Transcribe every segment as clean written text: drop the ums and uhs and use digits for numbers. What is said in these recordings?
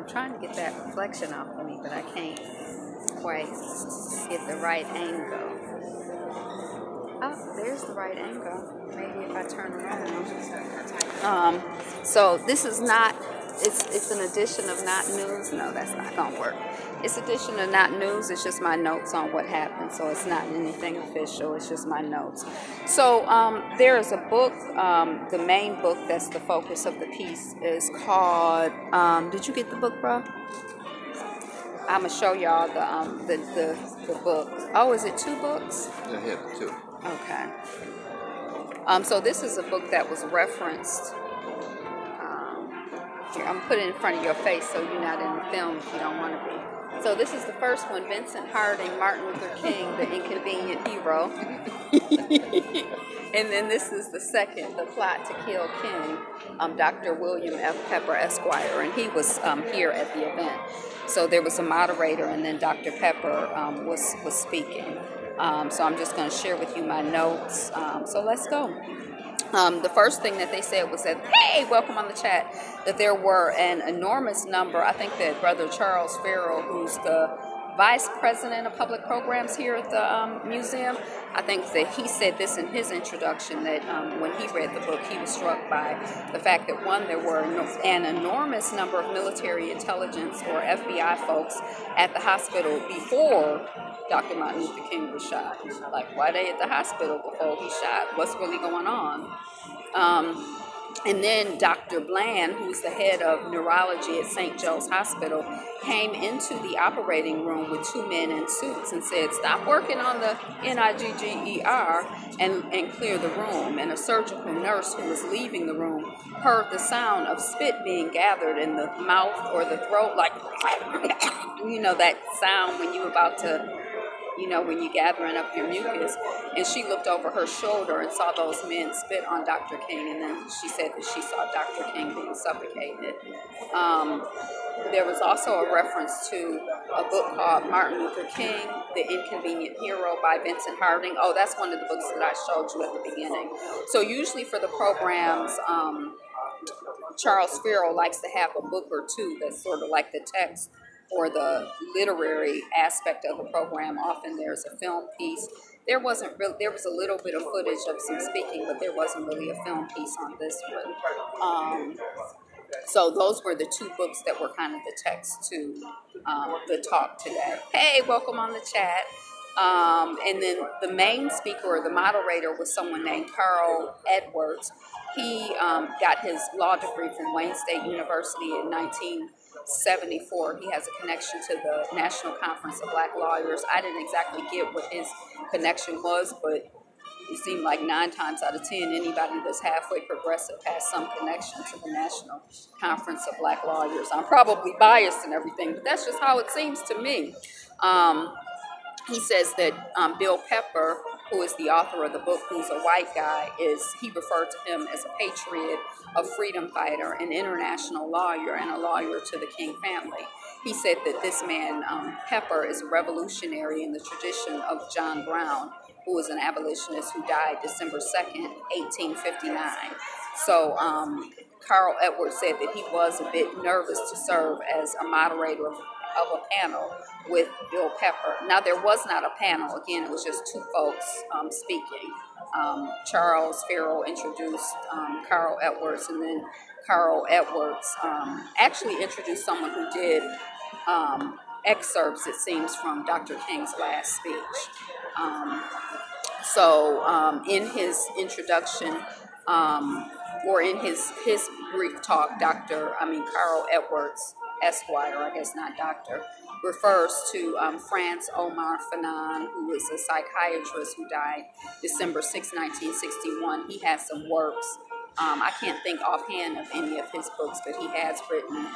I'm trying to get that reflection off of me, but I can't quite get the right angle. Oh, there's the right angle. Maybe if I turn around. So this is not, it's an edition of Not News. No, that's not going to work. It's edition of Not News. It's just my notes on what happened. So it's not anything official. It's just my notes. So there is a book, the main book that's the focus of the piece is called, did you get the book, bro? I'm going to show y'all the book. Oh, is it 2 books? Yeah, 2. Okay. So this is a book that was referenced. Here, I'm putting it in front of your face so you're not in the film if you don't want to be. So this is the first one, Vincent Harding, Martin Luther King, the Inconvenient Hero. And then this is the second, The Plot to Kill King, Dr. William F. Pepper, Esquire, and he was here at the event. So there was a moderator, and then Dr. Pepper was speaking. So I'm just going to share with you my notes. So let's go. The first thing that they said was that, hey, welcome on the chat, that there were an enormous number. I think that Brother Charles Farrell, who's the Vice President of Public Programs here at the museum, I think that he said this in his introduction, that when he read the book, he was struck by the fact that, one, there were an enormous number of military intelligence or FBI folks at the hospital before Dr. Martin Luther King was shot. Like, why they at the hospital before he shot? What's really going on? And then Dr. Bland, who's the head of neurology at St. Joe's Hospital, came into the operating room with 2 men in suits and said, stop working on the NIGGER and clear the room. And a surgical nurse who was leaving the room heard the sound of spit being gathered in the mouth or the throat, like, you know, that sound when you're about to, you know, when you're gathering up your mucus. And she looked over her shoulder and saw those men spit on Dr. King, and then she said that she saw Dr. King being suffocated. There was also a reference to a book called Martin Luther King, The Inconvenient Hero by Vincent Harding. Oh, that's one of the books that I showed you at the beginning. So usually for the programs, Charles Farrell likes to have a book or 2 that's sort of like the text or the literary aspect of the program. Often there's a film piece. There was a little bit of footage of some speaking, but there wasn't really a film piece on this one. So those were the 2 books that were kind of the text to the talk today. Hey, welcome on the chat. And then the main speaker or the moderator was someone named Carl Edwards. He got his law degree from Wayne State University in 1974. He has a connection to the National Conference of Black Lawyers. I didn't exactly get what his connection was, but it seemed like 9 times out of 10, anybody that's halfway progressive has some connection to the National Conference of Black Lawyers. I'm probably biased and everything, but that's just how it seems to me. He says that Bill Pepper, who is the author of the book, who's a white guy, he referred to him as a patriot, a freedom fighter, an international lawyer, and a lawyer to the King family. He said that this man, Pepper, is a revolutionary in the tradition of John Brown, who was an abolitionist who died December 2nd, 1859. So Carl Edwards said that he was a bit nervous to serve as a moderator of a panel with Bill Pepper. Now, there was not a panel. Again, it was just 2 folks speaking. Charles Farrell introduced Carl Edwards, and then Carl Edwards actually introduced someone who did excerpts, it seems, from Dr. King's last speech. So in his introduction, or in his brief talk, Carl Edwards, Esquire, I guess not doctor, refers to Franz Omar Fanon, who is a psychiatrist who died December 6, 1961. He has some works. I can't think offhand of any of his books, but he has written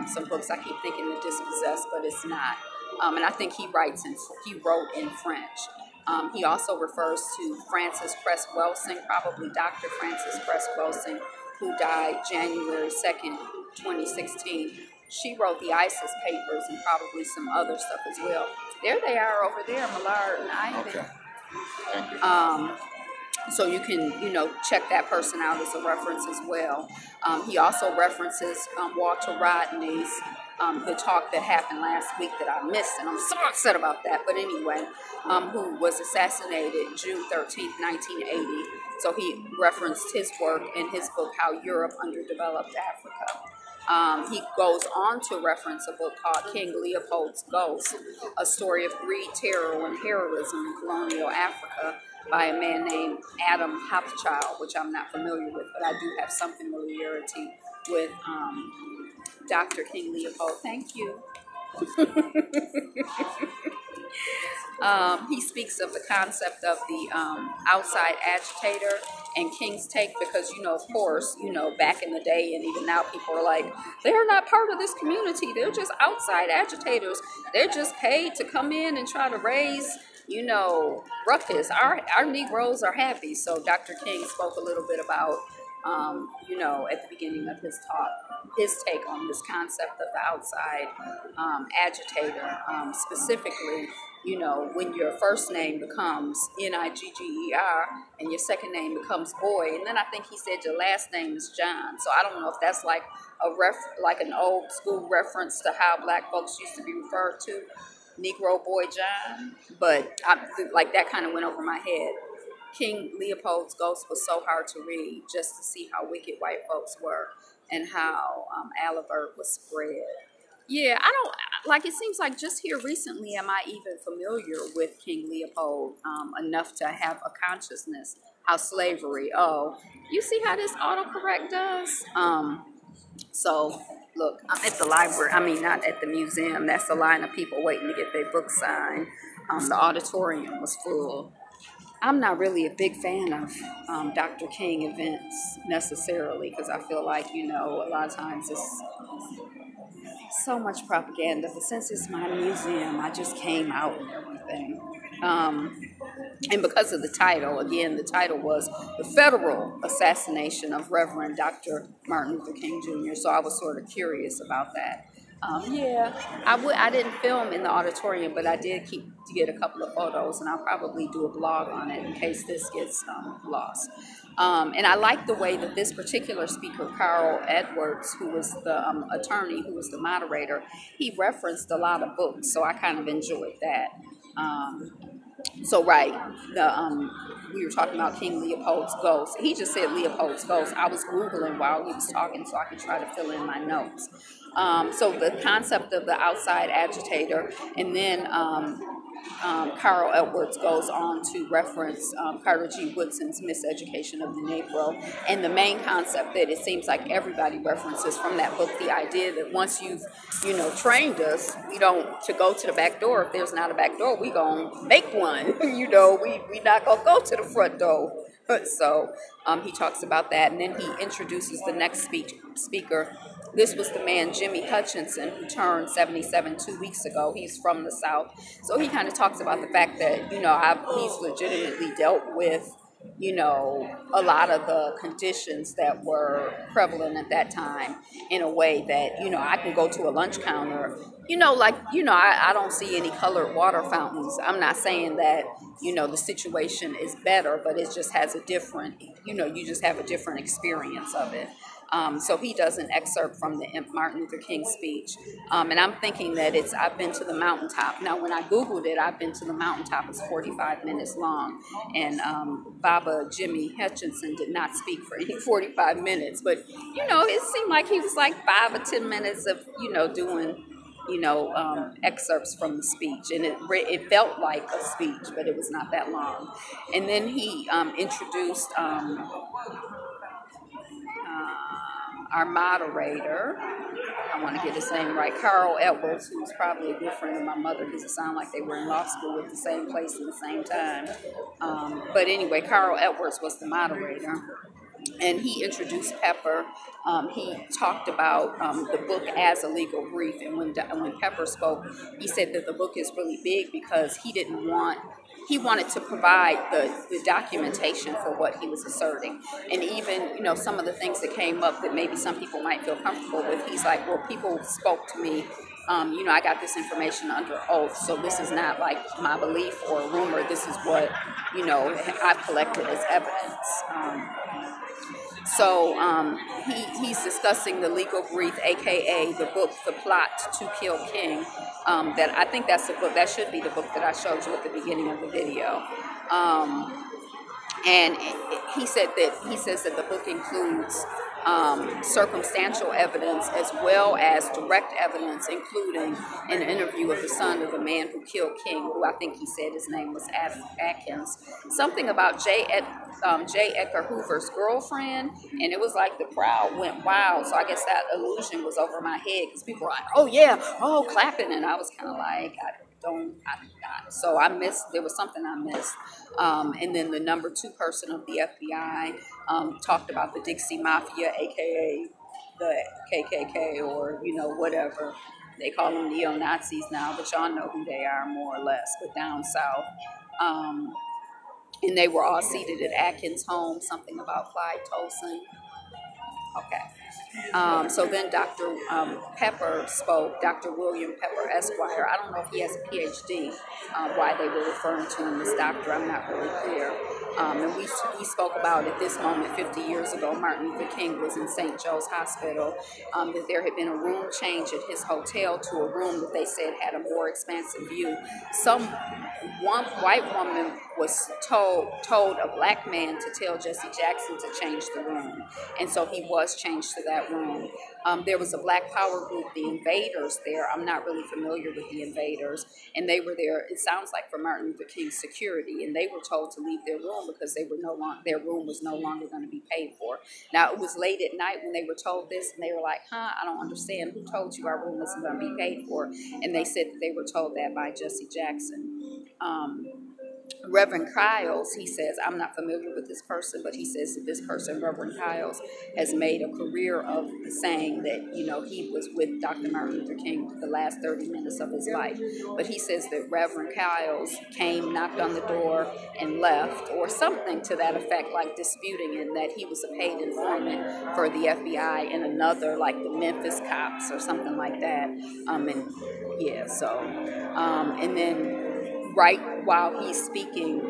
some books. I keep thinking The Dispossessed, but it's not. And I think he wrote in French. He also refers to Frances Cress Welsing, probably Dr. Frances Cress Welsing, who died January 2nd, 2016. She wrote the ISIS papers and probably some other stuff as well. There they are over there, Millard and Ivan. Okay. Thank you. So you can, check that person out as a reference as well. He also references Walter Rodney's the talk that happened last week that I missed, and I'm so upset about that. But anyway, who was assassinated June 13th, 1980. So he referenced his work in his book, How Europe Underdeveloped Africa. He goes on to reference a book called King Leopold's Ghost, a story of greed, terror, and heroism in colonial Africa by a man named Adam Hafchild, which I'm not familiar with, but I do have some familiarity with Dr. King Leopold. Thank you. He speaks of the concept of the outside agitator and King's take because, of course, back in the day and even now people are like, they're not part of this community. They're just outside agitators. They're just paid to come in and try to raise, ruckus. Our Negroes are happy. So Dr. King spoke a little bit about, at the beginning of his talk, his take on this concept of the outside agitator, specifically, when your first name becomes Nigger and your second name becomes Boy, and then I think he said your last name is John. So I don't know if that's like like an old school reference to how black folks used to be referred to, Negro Boy John, but like that kind of went over my head. King Leopold's Ghost was so hard to read just to see how wicked white folks were and how Alivert was spread. Yeah, I don't, it seems like just here recently am I even familiar with King Leopold enough to have a consciousness how slavery, you see how this autocorrect does? So, look, I'm at the library, not at the museum. That's a line of people waiting to get their book signed. The auditorium was full. I'm not really a big fan of Dr. King events necessarily because I feel like, a lot of times it's so much propaganda. But since it's my museum, I just came out and everything. And because of the title, again, the title was The Federal Assassination of Reverend Dr. Martin Luther King Jr., so I was sort of curious about that. I didn't film in the auditorium, but I did get a couple of photos, and I'll probably do a blog on it in case this gets lost. And I like the way that this particular speaker, Carl Edwards, who was the attorney, who was the moderator, he referenced a lot of books, so I kind of enjoyed that. So right, we were talking about King Leopold's Ghost. He just said Leopold's Ghost. I was Googling while he was talking so I could try to fill in my notes. So the concept of the outside agitator, and then Carl Edwards goes on to reference Carter G. Woodson's Miseducation of the Negro, and the main concept that it seems like everybody references from that book, the idea that once you've, trained us, we don't to go to the back door. If there's not a back door, we gonna make one. We not gonna go to the front door. So he talks about that, and then he introduces the next speaker. This was the man, Jimmy Hutchinson, who turned 77 2 weeks ago. He's from the South. So he kind of talks about the fact that, he's legitimately dealt with, a lot of the conditions that were prevalent at that time in a way that, I can go to a lunch counter, I don't see any colored water fountains. I'm not saying that, the situation is better, but it just has a different, you just have a different experience of it. So he does an excerpt from the Martin Luther King speech. And I'm thinking that I've been to the mountaintop. Now, when I Googled it, I've been to the mountaintop. It's 45 minutes long. And Baba Jimmy Hutchinson did not speak for any 45 minutes. But, it seemed like he was like 5 or 10 minutes of, doing, excerpts from the speech. And it felt like a speech, but it was not that long. And then he introduced... our moderator, I want to get his name right, Carl Edwards, who's probably a good friend of my mother because it sounded like they were in law school at the same place at the same time. But anyway, Carl Edwards was the moderator, and he introduced Pepper. He talked about the book as a legal brief, and when Pepper spoke, he said that the book is really big because he wanted to provide the documentation for what he was asserting. And even, some of the things that came up that maybe some people might feel comfortable with, he's like, well, people spoke to me, I got this information under oath, so this is not like my belief or a rumor. This is what, I've collected as evidence. So he's discussing the legal brief, aka the book, The Plot to Kill King. That I think that's the book. That should be the book that I showed you at the beginning of the video. And he says that the book includes circumstantial evidence as well as direct evidence, including an interview of the son of the man who killed King, who I think he said his name was Atkins. Something about J. Edgar Hoover's girlfriend, and it was like the crowd went wild. So I guess that illusion was over my head because people were like, "Oh yeah, oh clapping," and I was kind of like, so I missed. There was something I missed. And then the number 2 person of the FBI talked about the Dixie Mafia, aka the KKK, or whatever they call them, neo-Nazis now, but y'all know who they are more or less, but down south. And they were all seated at Atkins' home. Something about Clyde Tolson. Okay. So then Dr. Pepper spoke, Dr. William Pepper, Esquire. I don't know if he has a PhD, why they were referring to him as doctor. I'm not really clear. And he spoke about at this moment, 50 years ago, Martin Luther King was in St. Joe's Hospital, that there had been a room change at his hotel to a room that they said had a more expansive view. One white woman was told a black man to tell Jesse Jackson to change the room. And so he was changed to that room. There was a Black Power group, the Invaders, there. I'm not really familiar with the Invaders. And they were there, it sounds like, for Martin Luther King's security. And they were told to leave their room because their room was no longer going to be paid for. Now, it was late at night when they were told this, and they were like, I don't understand. Who told you our room wasn't going to be paid for? And they said that they were told that by Jesse Jackson. Reverend Kyles, he says, I'm not familiar with this person, but he says that this person, Reverend Kyles, has made a career of saying that, he was with Dr. Martin Luther King for the last 30 minutes of his life. But he says that Reverend Kyles came, knocked on the door, and left, or something to that effect, like disputing it, that he was a paid informant for the FBI and another, like the Memphis cops or something like that. And then right while he's speaking,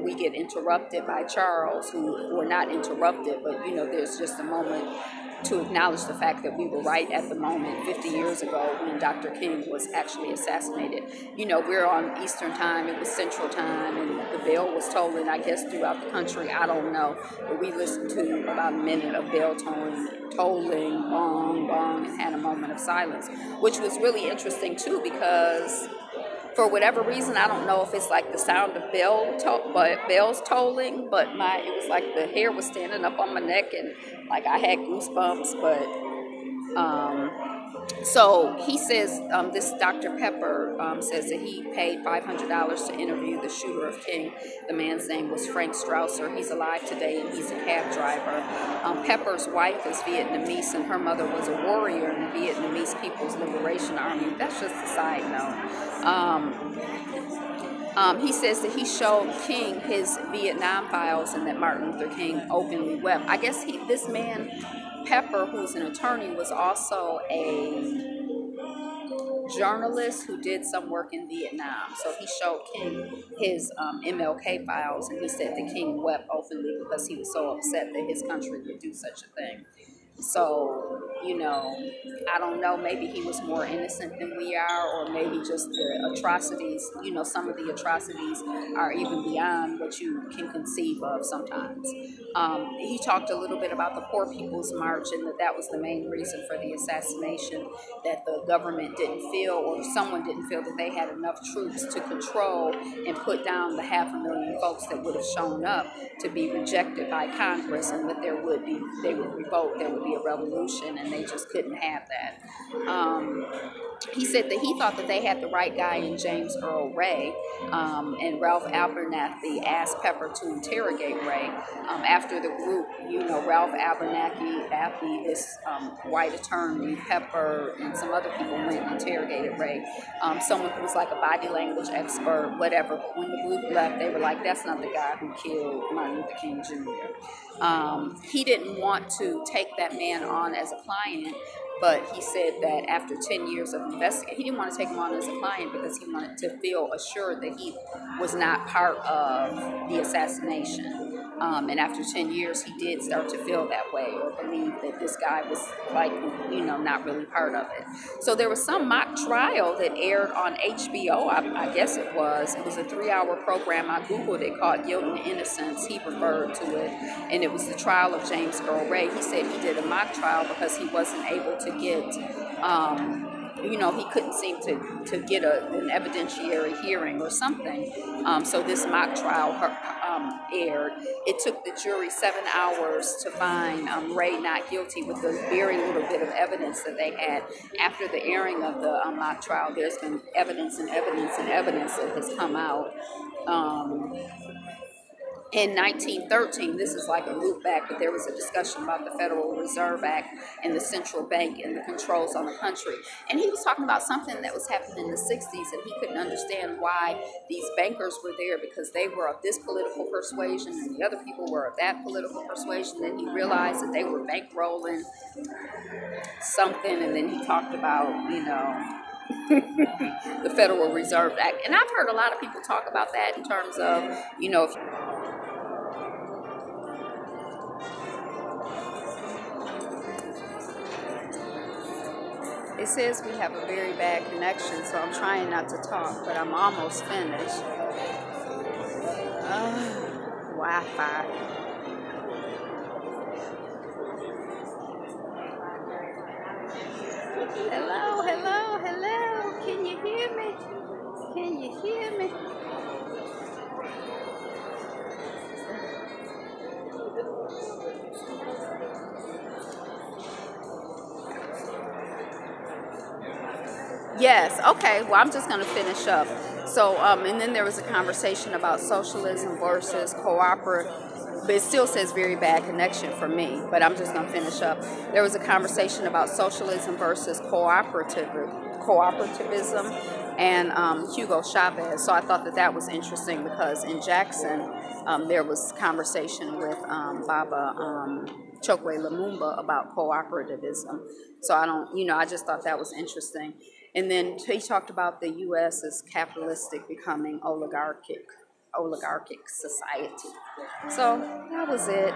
we get interrupted by Charles, or not interrupted, but there's just a moment to acknowledge the fact that we were right at the moment 50 years ago when Dr. King was actually assassinated. We're on Eastern time, it was Central time, and the bell was tolling, I guess, throughout the country. I don't know, but we listened to about a minute of bell tolling, bong, bong, and had a moment of silence, which was really interesting too, because for whatever reason, I don't know if it's like the sound of bells tolling, but it was like the hair was standing up on my neck and like I had goosebumps. So he says, this Dr. Pepper says that he paid $500 to interview the shooter of King. The man's name was Frank Strausser. He's alive today, and he's a cab driver. Pepper's wife is Vietnamese, and her mother was a warrior in the Vietnamese People's Liberation Army. That's just a side note. He says that he showed King his Vietnam files and that Martin Luther King openly wept. I guess this man, Pepper, who's an attorney, was also a journalist who did some work in Vietnam. So he showed King his MLK files, and he said that King wept openly because he was so upset that his country would do such a thing. So, I don't know, maybe he was more innocent than we are, or maybe just the atrocities, some of the atrocities are even beyond what you can conceive of sometimes. He talked a little bit about the Poor People's March, and that was the main reason for the assassination, that the government didn't feel, or someone didn't feel that they had enough troops to control and put down the 500,000 folks that would have shown up to be rejected by Congress, and that they would revolt, there would be a revolution, and they just couldn't have that. He said that he thought that they had the right guy in James Earl Ray, and Ralph Abernathy asked Pepper to interrogate Ray. After the group, Ralph Abernathy, this white attorney, Pepper, and some other people went and interrogated Ray. Someone who was like a body language expert, whatever. But when the group left, they were like, that's not the guy who killed Martin Luther King Jr. He didn't want to take that man on as a client, but he said that after 10 years of investigating, he didn't want to take him on as a client because he wanted to feel assured that he was not part of the assassination. And after 10 years, he did start to feel that way or believe that this guy was like, not really part of it. So there was some mock trial that aired on HBO, I guess it was. It was a 3-hour program. I Googled it, called Guilt and Innocence. He referred to it. And it was the trial of James Earl Ray. He said he did a mock trial because he wasn't able to get, he couldn't seem to get an evidentiary hearing or something. So this mock trial aired. It took the jury 7 hours to find Ray not guilty with the very little bit of evidence that they had. After the airing of the mock trial, there's been evidence that has come out. In 1913, this is like a loop back, but there was a discussion about the Federal Reserve Act and the central bank and the controls on the country. And he was talking about something that was happening in the 60s, and he couldn't understand why these bankers were there because they were of this political persuasion and the other people were of that political persuasion. Then he realized that they were bankrolling something, and then he talked about, the Federal Reserve Act. And I've heard a lot of people talk about that in terms of, if it says we have a very bad connection, so I'm trying not to talk, but I'm almost finished. Wi-Fi. Hello. Can you hear me? Yes, okay, well, I'm just going to finish up. So, and then there was a conversation about socialism versus cooperative, but it still says very bad connection for me, but I'm just going to finish up. There was a conversation about socialism versus cooperativism and Hugo Chavez. So I thought that was interesting because in Jackson, there was conversation with Baba Chokwe Lumumba about cooperativism. So I just thought that was interesting. And then he talked about the U.S. as capitalistic becoming oligarchic society. So that was it.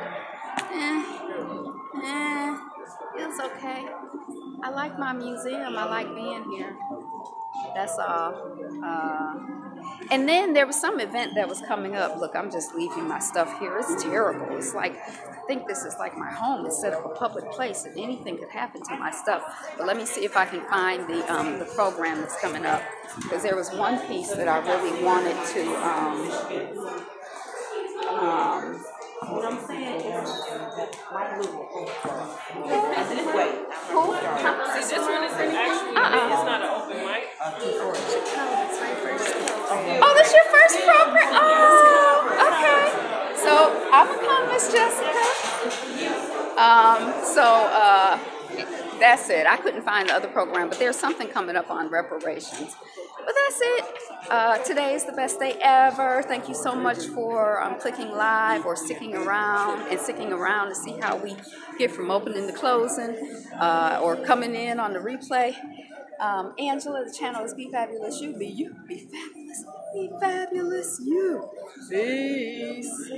It was okay. I like my museum. I like being here. That's all. And then there was some event that was coming up. Look, I'm just leaving my stuff here. It's terrible. It's like, I think this is like my home. It's set up a public place and anything could happen to my stuff. But let me see if I can find the program that's coming up. Because there was one piece that I really wanted to, what I'm saying is, this way. Who? See, this one is actually, it's not an open mic. Oh, that's your first program? Oh, okay. So, I'm going to come, Miss Jessica. That's it. I couldn't find the other program, but there's something coming up on reparations. But that's it. Today is the best day ever. Thank you so much for clicking live or sticking around to see how we get from opening to closing or coming in on the replay. Angela, the channel is Be Fabulous You. Be you. Be fabulous. Be fabulous you. Peace.